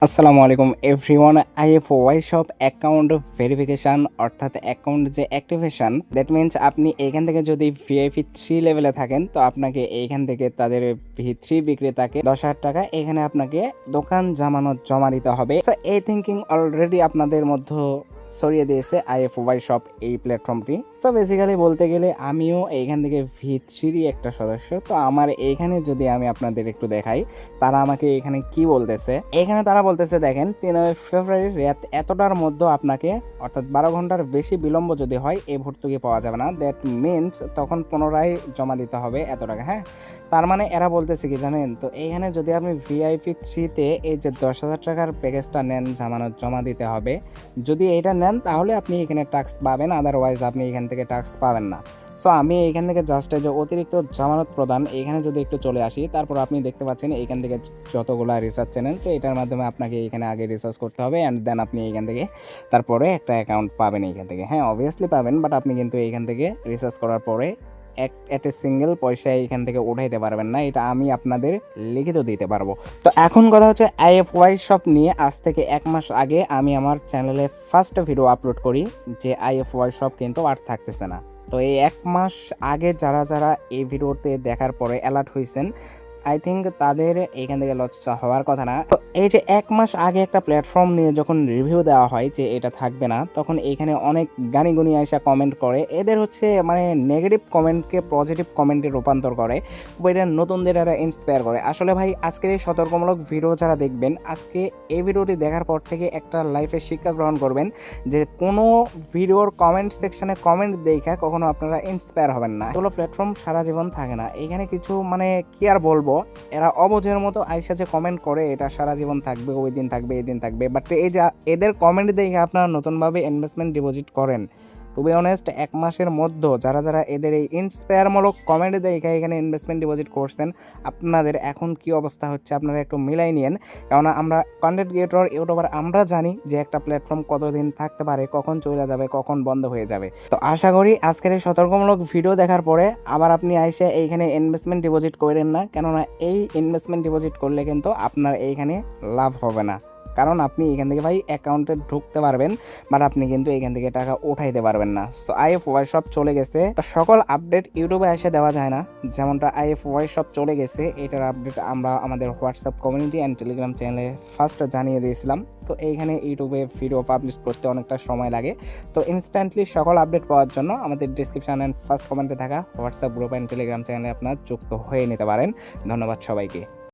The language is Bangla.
আসসালামু আলাইকুম এভরিওয়ান। আইএফওয়াই শপ অ্যাকাউন্ট ভেরিফিকেশন অর্থাৎ অ্যাকাউন্ট যে অ্যাক্টিভেশন, দ্যাট মিনস আপনি এখান থেকে যদি ভিআইপি 3 লেভেলে থাকেন তো আপনাকে এইখান থেকে তাদের ভি3 বিক্রেতাকে 10,000 টাকা এখানে আপনাকে দোকান জামানত জমা দিতে হবে। সো এই থিঙ্কিং অলরেডি আপনাদের মধ্যে ছড়িয়ে দিয়েছে আইএফওয়াই শপ এই প্ল্যাটফর্মটি। তো বেসিক্যালি বলতে গেলে আমিও এইখান থেকে ভি3 একটা সদস্য। তো আমার এইখানে যদি আমি আপনাদের একটু দেখাই তারা আমাকে এখানে কি বলতেছে। এখানে তারা বলতেছে দেখেন 3 ফেব্রুয়ারি রাত এতটার মধ্যে আপনাকে অর্থাৎ 12 ঘন্টার বেশি বিলম্ব যদি হয় এই ভর্তুকি পাওয়া যাবে না। দ্যাট মিনস তখন পুনরায় জমা দিতে হবে এত টাকা। হ্যাঁ, তার মানে এরা বলতেছে কি জানেন, তো এইখানে যদি আপনি ভিআইপি 3-তে এই যে 10,000 টাকার প্যাকেজটা নেন, জামানত জমা দিতে হবে, যদি এটা নেন তাহলে আপনি এখানে ট্যাক্স পাবেন, আদারওয়াইজ আপনি এখান থেকে ট্যাক্স পাবেন না। সো আমি এইখান থেকে জাস্ট যে অতিরিক্ত জামানত প্রদান এইখানে যদি একটু চলে আসি, তারপর আপনি দেখতে পাচ্ছেন এইখান থেকে যতগুলা রিসার্চ চ্যানেল, তো এটার মাধ্যমে আপনাকে এখানে আগে রিসার্চ করতে হবে অ্যান্ড দেন আপনি এইখান থেকে তারপরে একটা অ্যাকাউন্ট পাবেন এইখান থেকে। হ্যাঁ, অবভিয়াসলি পাবেন, বাট আপনি কিন্তু এইখান থেকে রিসার্চ করার পরে একটা সিঙ্গেল পয়সা এইখান থেকে উঠাইতে পারবেন না, এটা আমি আপনাদের লিখিত দিতে পারবো। তো এখন কথা হচ্ছে আইএফওয়াই শপ নিয়ে আজ থেকে 1 মাস আগে আমি আমার চ্যানেলে ফার্স্ট ভিডিও আপলোড করি যে আইএফওয়াই শপ কিন্তু আর থাকতেছে না। তো এই 1 মাস আগে যারা যারা এই ভিডিওতে দেখার পরে অ্যালার্ট হয়েছেন, আই থিঙ্ক তাদের এইখান থেকে লজ্জা হওয়ার কথা না। তো এই যে 1 মাস আগে একটা প্ল্যাটফর্ম নিয়ে যখন রিভিউ দেওয়া হয় যে এটা থাকবে না, তখন এইখানে অনেক গানি গুনি আইসা কমেন্ট করে, এদের হচ্ছে মানে নেগেটিভ কমেন্টকে পজিটিভ কমেন্টে রূপান্তর করে, এটা নতুনদের এরা ইন্সপায়ার করে। আসলে ভাই আজকের এই সতর্কমূলক ভিডিও যারা দেখবেন, আজকে এই ভিডিওটি দেখার পর থেকে একটা লাইফে শিক্ষা গ্রহণ করবেন যে কোনো ভিডিওর কমেন্ট সেকশনে কমেন্ট দেখা কখনো আপনারা ইন্সপায়ার হবেন না। এগুলো প্ল্যাটফর্ম সারা জীবন থাকে না, এখানে কিছু মানে কি আর বলবো, এরা অবুঝের মতো আইসা যে কমেন্ট করে এটা সারা জীবন থাকবে, ওই দিন থাকবে, এই দিন থাকবে। বাট এই যে এদের কমেন্ট দেখে আপনারা নতুনভাবে ইনভেস্টমেন্ট ডিপোজিট করেন, টু বি অনেস্ট 1 মাসের মধ্যে যারা যারা এদের এই ইন্সপায়ারমূলক কমেন্ট দেখে এখানে ইনভেস্টমেন্ট ডিপোজিট করছেন, আপনাদের এখন কি অবস্থা হচ্ছে আপনারা একটু মিলাই নিয়েন। কারণ আমরা কন্টেন্ট ক্রিয়েটর, ইউটিউবার, আমরা জানি যে একটা প্ল্যাটফর্ম কতদিন থাকতে পারে, কখন চলে যাবে, কখন বন্ধ হয়ে যাবে। তো আশা করি আজকের এই সতর্কমূলক ভিডিও দেখার পরে আবার আপনি আইসে এইখানে ইনভেস্টমেন্ট ডিপোজিট করেন না, কেননা এই ইনভেস্টমেন্ট ডিপোজিট করলে কিন্তু আপনার এইখানে লাভ হবে না। কারণ আপনি এখান থেকে ভাই অ্যাকাউন্টে ঢুকতে পারবেন, বাট আপনি কিন্তু এখান থেকে টাকা উঠাইতে পারবেন না। তো আইএফওয়াই শপ চলে গেছে, সকল আপডেট ইউটিউবে এসে দেওয়া যায় না। যেমনটা আইএফওয়াই শপ চলে গেছে এটার আপডেট আমরা আমাদের হোয়াটসঅ্যাপ কমিউনিটি অ্যান্ড টেলিগ্রাম চ্যানেলে ফার্স্ট জানিয়ে দিয়েছিলাম। তো এইখানে ইউটিউবে ভিডিও পাবলিশ করতে অনেকটা সময় লাগে। তো ইনস্ট্যান্টলি সকল আপডেট পাওয়ার জন্য আমাদের ডিসক্রিপশন অ্যান্ড ফার্স্ট কমেন্টে থাকা হোয়াটসঅ্যাপ গ্রুপ অ্যান্ড টেলিগ্রাম চ্যানেলে আপনারা যুক্ত হয়ে নিতে পারেন। ধন্যবাদ সবাইকে।